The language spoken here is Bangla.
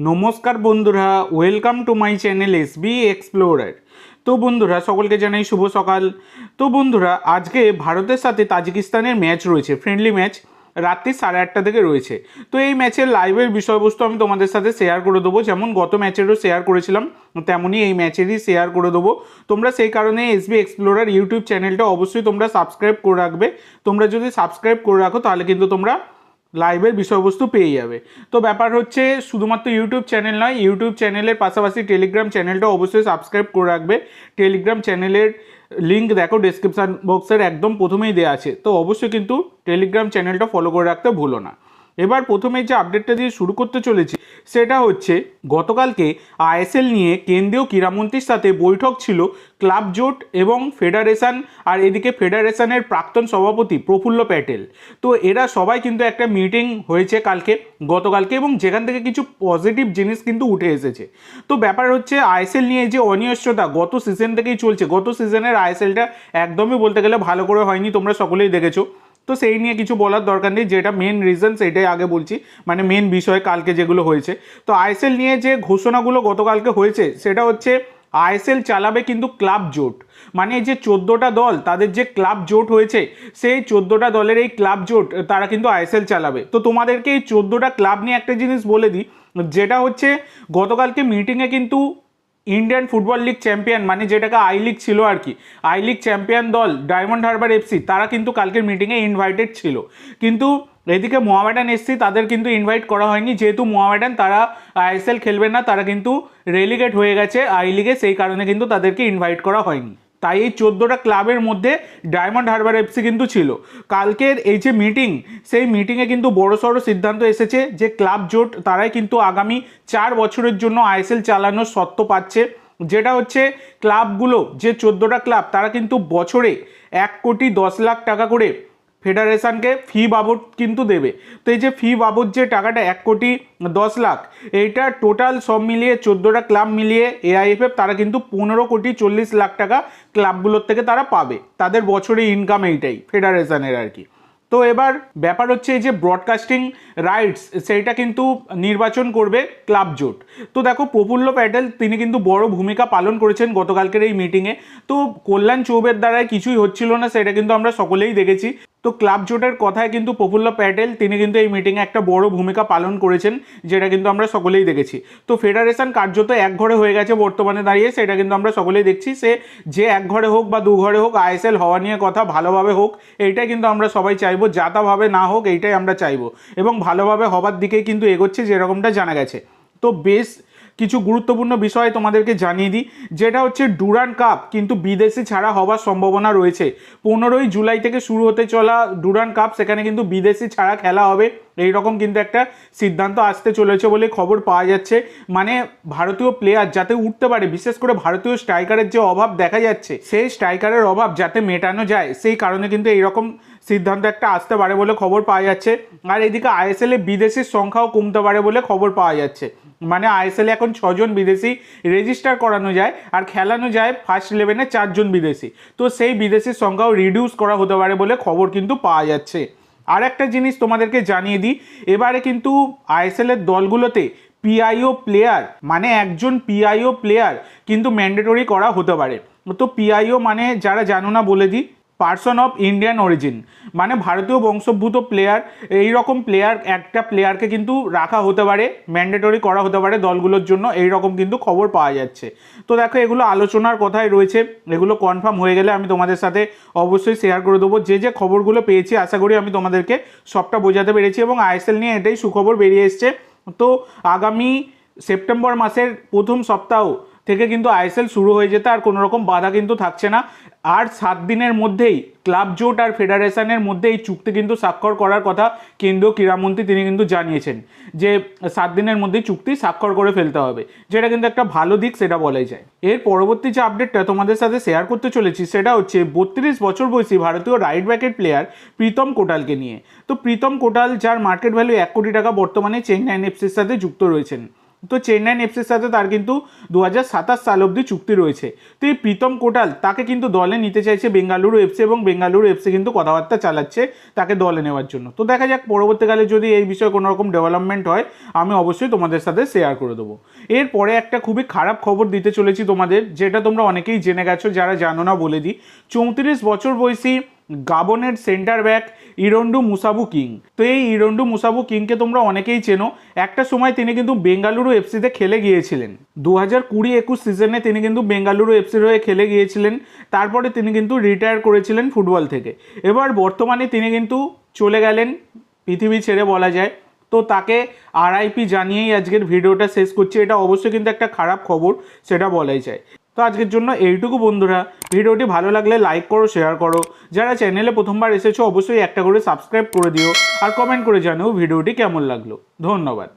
নমস্কার বন্ধুরা, welcome to my channel SB explorer. তো বন্ধুরা, সকলকে জানাই শুভ সকাল। তো বন্ধুরা, আজকে ভারতের সাথে তাজিকিস্তানের ম্যাচ রয়েছে, ফ্রেন্ডলি ম্যাচ, রাত্রি 8:30 থেকে রয়েছে। তো এই ম্যাচের লাইভের বিষয়বস্তু আমি তোমাদের সাথে শেয়ার করে দেবো, যেমন গত ম্যাচেরও শেয়ার করেছিলাম তেমনই এই ম্যাচেরই শেয়ার করে দেবো। তোমরা সেই কারণে এসবি এক্সপ্লোরার ইউটিউব চ্যানেলটা অবশ্যই তোমরা সাবস্ক্রাইব করে রাখবে। তোমরা যদি সাবস্ক্রাইব করে রাখো তাহলে কিন্তু তোমরা লাইভের বিষয়বস্তু পেয়ে যাবে। তো ব্যাপার হচ্ছে, শুধুমাত্র ইউটিউব চ্যানেল নয়, ইউটিউব চ্যানেলের পাশাপাশি টেলিগ্রাম চ্যানেলটা অবশ্যই সাবস্ক্রাইব করে রাখবে। টেলিগ্রাম চ্যানেলের লিঙ্ক দেখো ডেসক্রিপশান বক্সের একদম প্রথমেই দেওয়া আছে, তো অবশ্যই কিন্তু টেলিগ্রাম চ্যানেলটা ফলো করে রাখতে ভুলো না। এবার প্রথমে যে আপডেটটা দিয়ে শুরু করতে চলেছি সেটা হচ্ছে, গতকালকে আইএসএল নিয়ে কেন্দ্রীয় ক্রীড়ামন্ত্রীর সাথে বৈঠক ছিল ক্লাব জোট এবং ফেডারেশন, আর এদিকে ফেডারেশনের প্রাক্তন সভাপতি প্রফুল্ল প্যাটেল। তো এরা সবাই কিন্তু একটা মিটিং হয়েছে গতকালকে, এবং যেখান থেকে কিছু পজিটিভ জিনিস কিন্তু উঠে এসেছে। তো ব্যাপার হচ্ছে, আইএসএল নিয়ে যে অনিশ্চয়তা গত সিজন থেকেই চলছে, গত সিজনের আইএসএলটা একদমই বলতে গেলে ভালো করে হয়নি, তোমরা সকলেই দেখেছো। তো সেই নিয়ে কিছু বলার দরকার নেই, যেটা মেন রিজন সেটাই আগে বলছি, মানে মেন বিষয় কালকে যেগুলো হয়েছে। তো আইএসএল নিয়ে যে ঘোষণাগুলো গতকালকে হয়েছে সেটা হচ্ছে, আইএসএল চালাবে কিন্তু ক্লাব জোট, মানে যে 14টা দল তাদের যে ক্লাব জোট হয়েছে, সেই 14টা দলের এই ক্লাব জোট তারা কিন্তু আইএসএল চালাবে। তো তোমাদেরকে এই 14টা ক্লাব নিয়ে একটা জিনিস বলে দিই, যেটা হচ্ছে গতকালকে মিটিংয়ে কিন্তু ইন্ডিয়ান ফুটবল লিগ চ্যাম্পিয়ন, মানে যেটাকে আই লিগ ছিল আর কি, আই লিগ চ্যাম্পিয়ন দল ডায়মন্ড হারবার এফসি, তারা কিন্তু কালকের মিটিংয়ে ইনভাইটেড ছিল। কিন্তু এদিকে মোহামেডান এসসি তাদের কিন্তু ইনভাইট করা হয়নি, যেহেতু মোহামেডান তারা আইএসএল খেলবে না, তারা কিন্তু রেলিগেট হয়ে গেছে আই লিগে, সেই কারণে কিন্তু তাদেরকে ইনভাইট করা হয়নি। তাই এই 14টা ক্লাবের মধ্যে ডায়মন্ড হারবার এফসি কিন্তু ছিল। কালকের এই যে মিটিং, সেই মিটিংয়ে কিন্তু বড়সড় সিদ্ধান্ত এসেছে যে ক্লাব জোট তারাই কিন্তু আগামী 4 বছরের জন্য আইএসএল চালানোর সত্ত্ব পাচ্ছে। যেটা হচ্ছে, ক্লাবগুলো যে 14টা ক্লাব তারা কিন্তু বছরে 1,10,00,000 টাকা করে ফেডারেশনকে ফি বাবদ কিন্তু দেবে। তো এই যে ফি বাবদ যে টাকাটা 1,10,00,000, এইটা টোটাল সব মিলিয়ে 14টা ক্লাব মিলিয়ে এআইএফএফ তারা কিন্তু 15,40,00,000 টাকা ক্লাবগুলোর থেকে তারা পাবে, তাদের বছরে ইনকাম এইটাই ফেডারেশনের আর কি। তো এবার ব্যাপার হচ্ছে, এই যে ব্রডকাস্টিং রাইটস সেইটা কিন্তু নির্বাচন করবে ক্লাব জোট। তো দেখো, প্রফুল্ল প্যাটেল তিনি কিন্তু বড় ভূমিকা পালন করেছেন গতকালকের এই মিটিংয়ে। তো কল্যাণ চৌবের দ্বারাই কিছুই হচ্ছিল না, সেটা কিন্তু আমরা সকলেই দেখেছি। তো ক্লাব জোটের কথায় কিন্তু প্রফুল্ল প্যাটেল তিনি কিন্তু এই মিটিংয়ে একটা বড় ভূমিকা পালন করেছেন, যেটা কিন্তু আমরা সকলেই দেখেছি। তো ফেডারেশন কার্যত একঘরে হয়ে গেছে বর্তমানে দাঁড়িয়ে, সেটা কিন্তু আমরা সকলেই দেখছি। সে যে একঘরে হোক বা দুঘরে হোক, আইএসএল হওয়া নিয়ে কথা ভালোভাবে হোক, এইটাই কিন্তু আমরা সবাই চাইবো, যাতাভাবে না হোক এইটাই আমরা চাইবো, এবং ভালোভাবে হবার দিকেই কিন্তু এগোচ্ছে যেরকমটা জানা গেছে। তো বেশ কিছু গুরুত্বপূর্ণ বিষয় তোমাদেরকে জানিয়ে দিই, যেটা হচ্ছে ডুরান্ড কাপ কিন্তু বিদেশি ছাড়া হওয়ার সম্ভাবনা রয়েছে। 15ই জুলাই থেকে শুরু হতে চলা ডুরান্ড কাপ, সেখানে কিন্তু বিদেশি ছাড়া খেলা হবে, এইরকম কিন্তু একটা সিদ্ধান্ত আসতে চলেছে বলে খবর পাওয়া যাচ্ছে। মানে ভারতীয় প্লেয়ার যাতে উঠতে পারে, বিশেষ করে ভারতীয় স্ট্রাইকারের যে অভাব দেখা যাচ্ছে, সেই স্ট্রাইকারের অভাব যাতে মেটানো যায়, সেই কারণে কিন্তু এইরকম সিদ্ধান্ত একটা আসতে পারে বলে খবর পাওয়া যাচ্ছে। আর এদিকে আইএসএল এ বিদেশির সংখ্যাও কমতে পারে বলে খবর পাওয়া যাচ্ছে। মানে আইএসএল এ এখন 6 জন বিদেশি রেজিস্টার করানো যায়, আর খেলানো যায় ফার্স্ট 11-এ 4 জন বিদেশি। তো সেই বিদেশির সংখ্যাও রিডিউস করা হতে পারে বলে খবর কিন্তু পাওয়া যাচ্ছে। আর একটা জিনিস তোমাদেরকে জানিয়ে দিই, এবারে কিন্তু আইএসএল এর দলগুলোতে পিআইও প্লেয়ার, মানে একজন পিআইও প্লেয়ার কিন্তু ম্যান্ডেটরি করা হতে পারে। তো পিআইও মানে যারা জানো না বলে দিই, পার্সন অফ ইন্ডিয়ান অরিজিন, মানে ভারতীয় বংশোদ্ভূত প্লেয়ার। এই রকম প্লেয়ার, একটা প্লেয়ারকে কিন্তু রাখা হতে পারে, ম্যান্ডেটরি করা হতে পারে দলগুলোর জন্য, এই রকম কিন্তু খবর পাওয়া যাচ্ছে। তো দেখো, এগুলো আলোচনার কথাই রয়েছে, এগুলো কনফার্ম হয়ে গেলে আমি তোমাদের সাথে অবশ্যই শেয়ার করে দেবো। যে যে খবরগুলো পেয়েছি আশা করি আমি তোমাদেরকে সবটা বোঝাতে পেরেছি, এবং আইএসএল নিয়ে এটাই সুখবর বেরিয়ে এসছে। তো আগামী সেপ্টেম্বর মাসের প্রথম সপ্তাহ থেকে কিন্তু আইএসএল শুরু হয়ে যেতে আর কোনো রকম বাধা কিন্তু থাকছে না। আর 7 দিনের মধ্যেই ক্লাব জোট আর ফেডারেশনের মধ্যে এই চুক্তি কিন্তু স্বাক্ষর করার কথা কেন্দ্রীয় ক্রীড়ামন্ত্রী তিনি কিন্তু জানিয়েছেন, যে 7 দিনের মধ্যেই চুক্তি স্বাক্ষর করে ফেলতে হবে, যেটা কিন্তু একটা ভালো দিক, সেটা বলাই যায়। এর পরবর্তী যে আপডেটটা তোমাদের সাথে শেয়ার করতে চলেছি সেটা হচ্ছে 32 বছর বয়সী ভারতীয় রাইট ব্যাকেট প্লেয়ার প্রীতম কোটালকে নিয়ে। তো প্রীতম কোটাল, যার মার্কেট ভ্যালু 1 কোটি টাকা, বর্তমানে চেন্নাই এফসির সাথে যুক্ত রয়েছেন। তো চেন্নাইন এফসির সাথে তার কিন্তু 2027 সাল অবধি চুক্তি রয়েছে। তো এই প্রীতম কোটাল তাকে কিন্তু দলে নিতে চাইছে বেঙ্গালুরু এফসি, এবং বেঙ্গালুরু এফসি কিন্তু কথাবার্তা চালাচ্ছে তাকে দলে নেওয়ার জন্য। তো দেখা যাক পরবর্তীকালে যদি এই বিষয়ে কোনো রকম ডেভেলপমেন্ট হয় আমি অবশ্যই তোমাদের সাথে শেয়ার করে দেবো। এরপরে একটা খুবই খারাপ খবর দিতে চলেছি তোমাদের, যেটা তোমরা অনেকেই জেনে গেছো, যারা জানো না বলে দিই। 34 বছর বয়সী গাবনের সেন্টার ব্যাক ইরন্ডু মুসাবু কিং। তো এই ইরন্ডু মুসাবু কিংকে তোমরা অনেকেই চেনো। একটা সময় তিনি কিন্তু বেঙ্গালুরু এফসিতে খেলে গিয়েছিলেন। 2020-21 সিজনে তিনি কিন্তু বেঙ্গালুরু এফসির হয়ে খেলে গিয়েছিলেন। তারপরে তিনি কিন্তু রিটায়ার করেছিলেন ফুটবল থেকে। এবার বর্তমানে তিনি কিন্তু চলে গেলেন পৃথিবী ছেড়ে বলা যায়। তো তাকে আরআইপি জানিয়েই আজকের ভিডিওটা শেষ করছি। এটা অবশ্যই কিন্তু একটা খারাপ খবর, সেটা বলাই যায়। তো আজকের জন্য এইটুকু বন্ধুরা। ভিডিওটি ভালো লাগলে লাইক করো, শেয়ার করো। যারা চ্যানেলে প্রথমবার এসেছো অবশ্যই একটা করে সাবস্ক্রাইব করে দিও, আর কমেন্ট করে জানাও ভিডিওটি কেমন লাগলো। ধন্যবাদ।